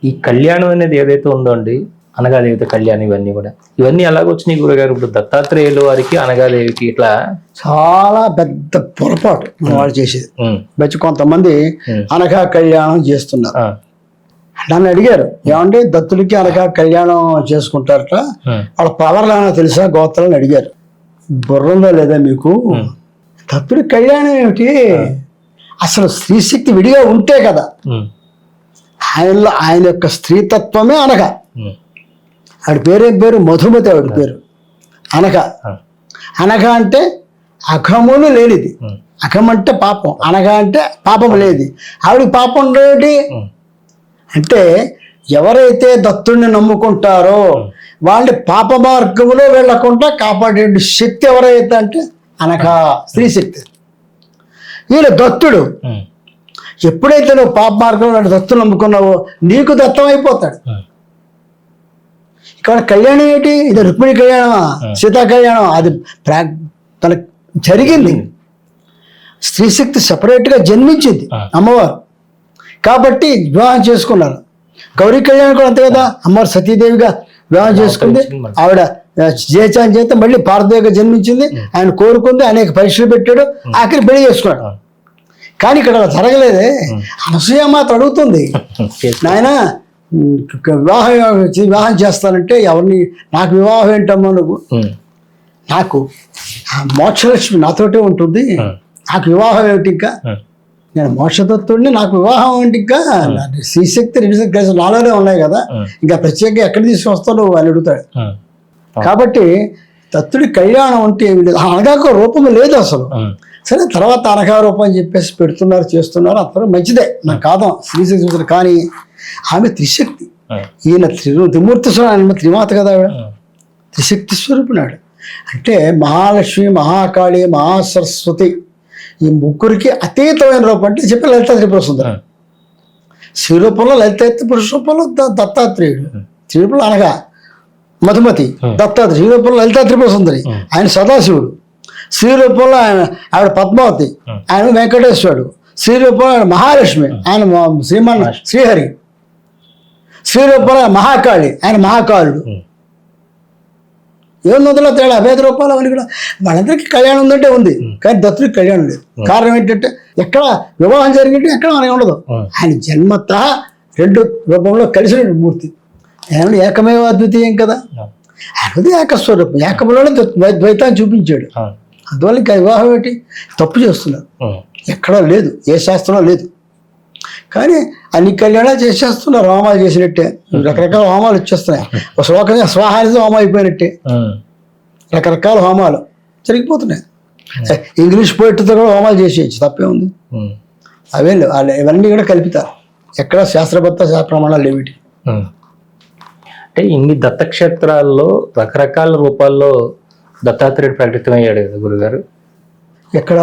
ఈ కళ్యాణం అనేది ఏదైతే ఉందో అండి, అనగాదేవితో కళ్యాణం, ఇవన్నీ ఎలాగొచ్చినాయి గురుగారు? ఇప్పుడు దత్తాత్రేయులు వారికి అనగాదేవికి ఇట్లా చాలా పెద్ద పొరపాటు వాళ్ళు చేసేది. వచ్చి కొంతమంది అనగా కళ్యాణం చేస్తున్నారు. నన్ను అడిగారు, ఏమంటే దత్తుడికి అనగా కళ్యాణం చేసుకుంటారట, వాళ్ళ పవర్లు ఏమైనా తెలుసా గోత్రాలని అడిగారు. బుర్రందా లేదా మీకు? దత్తుడి కళ్యాణం ఏమిటి? అసలు స్త్రీశక్తి విడిగా ఉంటే కదా, ఆయన యొక్క స్త్రీతత్వమే అనగా. ఆవిడ పేరేం పేరు? మధుమతి ఆవిడ పేరు. అనగా అంటే అఘములు లేనిది. అఘం అంటే పాపం, అనగా అంటే పాపం లేనిది. ఆవిడ పాపం లేటి అంటే ఎవరైతే దత్తుడిని నమ్ముకుంటారో వాళ్ళని పాప మార్గంలో వెళ్ళకుండా కాపాడే శక్తి ఎవరైతే అంటే అనగా స్త్రీశక్తి. ఈయన దత్తుడు. ఎప్పుడైతే నువ్వు పాప మార్గంలో దత్తుని నమ్ముకున్నావో నీకు దత్తం అయిపోతాడు. ఇక్కడ కళ్యాణం ఏంటి? ఇది రుక్మిణి కళ్యాణమా, సీతా కళ్యాణం? అది తనకు జరిగింది. స్త్రీశక్తి సపరేట్గా జన్మించింది అమ్మవారు కాబట్టి వివాహం చేసుకున్నారు. గౌరీ కళ్యాణం కూడా అంతే కదా, అమ్మవారు సతీదేవిగా వివాహం చేసుకుంది. ఆవిడ జయచాన్ చేత మళ్ళీ పార్వతీదేవిగా జన్మించింది. ఆయన కోరుకుంది, అనేక పరీక్షలు పెట్టాడు, ఆఖరి పెళ్లి చేసుకున్నాడు. కానీ ఇక్కడ జరగలేదే. అనసూయమాత అడుగుతుంది, నాయన వివాహం చేస్తానంటే ఎవరిని, నాకు వివాహం ఏంటమ్మా నువ్వు? నాకు మోక్షలక్ష్మి నాతోటే ఉంటుంది, నాకు వివాహం ఏమిటి? ఇంకా నేను మోక్షతత్తుడిని, నాకు వివాహం ఏంటి? ఇంకా శ్రీశక్తి రెండు కలిసి నాలోనే ఉన్నాయి కదా, ఇంకా ప్రత్యేకంగా ఎక్కడ తీసుకొస్తావు నువ్వు అని అడుగుతాడు. కాబట్టి దత్తుడి కళ్యాణం అంటే అనగా రూపం లేదు అసలు. సరే తర్వాత అనగా రూపం అని చెప్పేసి పెడుతున్నారు, చేస్తున్నారు, అందరూ మంచిదే, నాకు కాదు శ్రీశక్తి చూస్తారు. కానీ ఆమె త్రిశక్తి. ఈయన త్రిమూర్తి స్వరూపం, త్రిమాత కదా ఆవిడ, త్రిశక్తి స్వరూపినాడు. అంటే మహాలక్ష్మి, మహాకాళి, మహాసరస్వతి ఈ ముగ్గురికి అతీతమైన రూపం అంటే చెప్పి లలిత త్రిపుర సుందరి. శ్రీ రూపంలో లలిత, పురుష రూపంలో దత్తాత్రేయుడు, శ్రీ రూపంలో అనగా మధుమతి, దత్తాత్రేయుడు, శ్రీ రూపంలో లలిత త్రిపుర సుందరి ఆయన సదాశివుడు, శ్రీ రూపంలో ఆయన ఆవిడ పద్మావతి, ఆయన వెంకటేశ్వరుడు, శ్రీ రూపంలో ఆయన మహాలక్ష్మి, ఆయన శ్రీహరి, శ్రీ రూపంలో మహాకాళి, ఆయన మహాకాళుడు. ఏముందో తేడా, అభేద రూపాలు అవన్నీ కూడా. వాళ్ళందరికీ కళ్యాణం ఉందంటే ఉంది, కానీ దత్తుడికి కళ్యాణం లేదు. కారణం ఏంటంటే ఎక్కడ వివాహం జరిగింటే ఎక్కడ మనకి ఉండదు. ఆయన జన్మత రెండు రూపంలో కలిసిన మూర్తి. ఏమంటే ఏకమేవ అద్వితీయం కదా, అది ఏకస్వరూపం. ఏకంలోనే ద్వైతాన్ని చూపించాడు. అందువల్ల ఇంకా వివాహం ఏంటి? తప్పు చేస్తున్నారు. ఎక్కడా లేదు, ఏ శాస్త్రంలో లేదు. కానీ అన్ని కళ్యాణాలు చేసేస్తున్నారు, హోమాలు చేసినట్టే. రకరకాల హోమాలు వచ్చేస్తున్నాయి. ఒక శ్లోకంగా స్వాహానితో హోమం అయిపోయినట్టే రకరకాల హోమాలు జరిగిపోతున్నాయి. ఇంగ్లీష్ పోయిట్తో కూడా హోమాలు చేసేయచ్చు, తప్పే ఉంది. అవే ఇవన్నీ కూడా కల్పితారు. ఎక్కడ శాస్త్రబద్ధ ప్రమాణాలు లేవిటి. అంటే ఇన్ని దత్తక్షేత్రాల్లో రకరకాల రూపాల్లో దత్తాత్రేయుడు ప్రకటితమయ్యాడు కదా గురుగారు. ఎక్కడ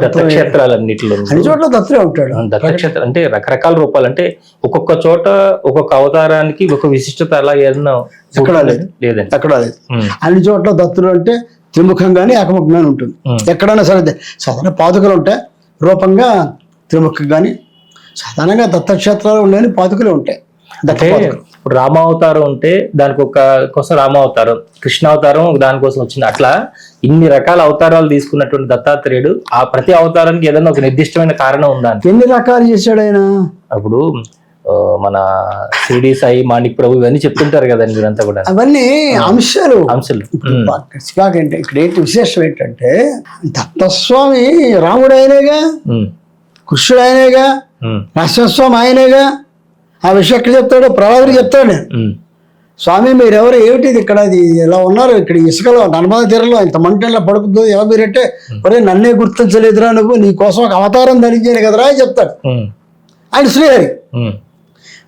దత్తక్షేత్రాలన్నిటిలో అన్ని చోట్ల దత్తుడే ఉంటాడు. దత్తక్షేత్రం అంటే రకరకాల రూపాలు, అంటే ఒక్కొక్క చోట ఒక్కొక్క అవతారానికి ఒక విశిష్టత అలా ఏదన్నా ఎక్కడా లేదండి, ఎక్కడా లేదు. అన్ని చోట్ల దత్తుడు అంటే త్రిముఖంగానే ఏకముఖంగానే ఉంటుంది. ఎక్కడైనా సరే సాధారణ పాదుకలు ఉంటాయి, రూపంగా త్రిముఖంగాని. సాధారణంగా దత్తక్షేత్రాలు ఉండని పాదుకలు ఉంటాయి. అంటే ఇప్పుడు రామావతారం ఉంటే దానికి కోసం రామావతారం, కృష్ణావతారం దానికోసం వచ్చింది. అట్లా ఇన్ని రకాల అవతారాలు తీసుకున్నటువంటి దత్తాత్రేయుడు ఆ ప్రతి అవతారానికి ఏదైనా ఒక నిర్దిష్టమైన కారణం ఉందా? ఎన్ని రకాలు చేశాడు ఆయన? అప్పుడు మన షిరిడి సాయి, మాణిక్ ప్రభు ఇవన్నీ చెప్తుంటారు కదండి మీరంతా కూడా. అవన్నీ అంశాలు. ఇక్కడ ఏంటి విశేషం ఏంటంటే దత్తస్వామి రాముడు ఆయనేగా, కృష్ణుడు ఆయనేగా, నరసింహస్వామి ఆయనేగా. ఆ విషయం ఎక్కడ చెప్తాడు? ప్రహ్లాదుడు చెప్తాడు, స్వామి మీరెవరు, ఏమిటిది ఇక్కడ, ఇది ఎలా ఉన్నారు, ఇక్కడ ఇసుకలో నర్మదా తీరంలో ఇంత మంటల్లో పడుకుందో ఎవరు మీరంటే, ఒరే నన్నే గుర్తించలేదురా నువ్వు, నీ కోసం ఒక అవతారం ధరించాను కదరా అని చెప్తాడు. ఆయన శ్రీహరి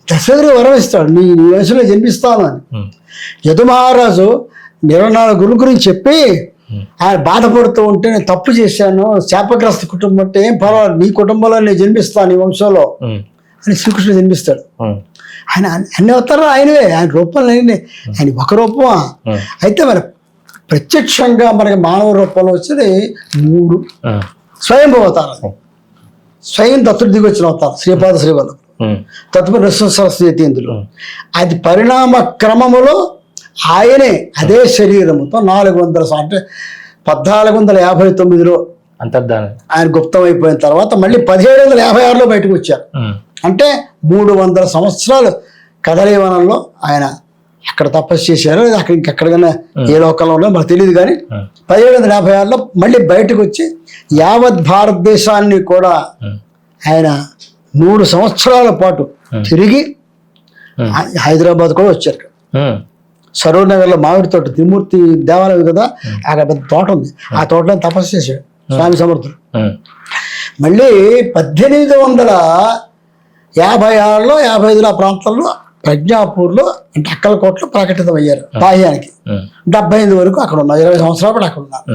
దశరథుడు వరం ఇస్తాడు, నీ వయసులో జన్మిస్తాను అని. యదు మహారాజు 24 గురుల గురించి చెప్పి ఆయన బాధపడుతూ ఉంటే, నేను తప్పు చేశాను, శాపగ్రస్త కుటుంబం అంటే ఏం పర్వాలేదు, నీ కుటుంబంలో నేను జన్మిస్తాను, నీ వంశంలో అని శ్రీకృష్ణుడు జన్మిస్తాడు. ఆయన అన్ని అవతారాలు ఆయనవే, ఆయన రూపంలో ఆయన ఒక రూపమా. అయితే మన ప్రత్యక్షంగా మనకి మానవ రూపంలో వచ్చేది 3 స్వయంభూ అవతారాలు. స్వయం దత్తుడు దిగి వచ్చిన అవతారం శ్రీపాద శ్రీవల్లభుడు. తదుపరి నృసింహ సరస్వతి ఇందులో. అది పరిణామ క్రమములో ఆయనే అదే శరీరముతో 400 అంటే 1459లో అంతర్ధానం ఆయన గుప్తం అయిపోయిన తర్వాత మళ్ళీ 1756లో బయటకు వచ్చారు. అంటే 300 సంవత్సరాలు కదలీవనంలో ఆయన అక్కడ తపస్సు చేశారు. అక్కడ ఇంకెక్కడికైనా ఏ లోకంలో ఉన్నా మనకు తెలియదు. కానీ 1756లో మళ్ళీ బయటకు వచ్చి యావత్ భారతదేశాన్ని కూడా ఆయన 3 సంవత్సరాల పాటు తిరిగి హైదరాబాద్ కూడా వచ్చారు. సరూర్ నగర్లో మామిడి తోట త్రిమూర్తి దేవాలయం కదా, అక్కడ పెద్ద తోట ఉంది. ఆ తోటలో తపస్సు చేశాడు స్వామి సమర్థుడు. మళ్ళీ 1856లో 55లో ఆ ప్రాంతంలో ప్రజ్ఞాపూర్లో అంటే అక్కలకోటలో ప్రకటితమయ్యారు బాహ్యానికి. 75 వరకు అక్కడ ఉన్నారు, 20 సంవత్సరాలు కూడా అక్కడ ఉన్నారు.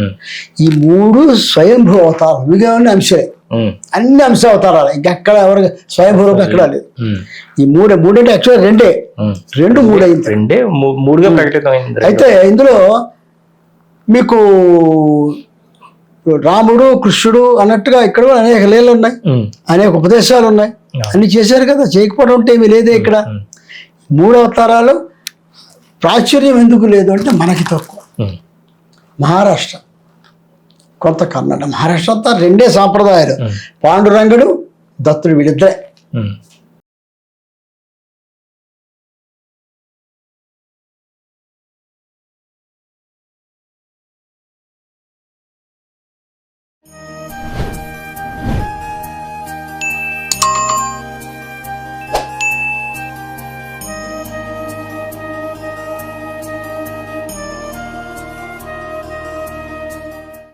ఈ 3 స్వయంభూ అవతారం, మిగిలిన అంశాలే, అన్ని అంశ అవతారాలు. ఇంకెక్కడ ఎవరు స్వయంభూ రూపం ఎక్కడా లేదు. ఈ మూడే అంటే యాక్చువల్ రెండు మూడు అయింది. అయితే ఇందులో మీకు రాముడు కృష్ణుడు అన్నట్టుగా ఇక్కడ కూడా అనేక లీలలు ఉన్నాయి, అనేక ఉపదేశాలు ఉన్నాయి, అన్ని చేశారు కదా. చేయకపోవడం ఉంటే ఏమీ లేదే. ఇక్కడ 3 అవతారాలు ప్రాచుర్యం ఎందుకు లేదు అంటే మనకి తక్కువ. మహారాష్ట్ర, కొంత కన్నడ, మహారాష్ట్ర అంతా 2 సాంప్రదాయాలు, పాండురంగుడు దత్తుడు, వీళ్ళిద్దరే.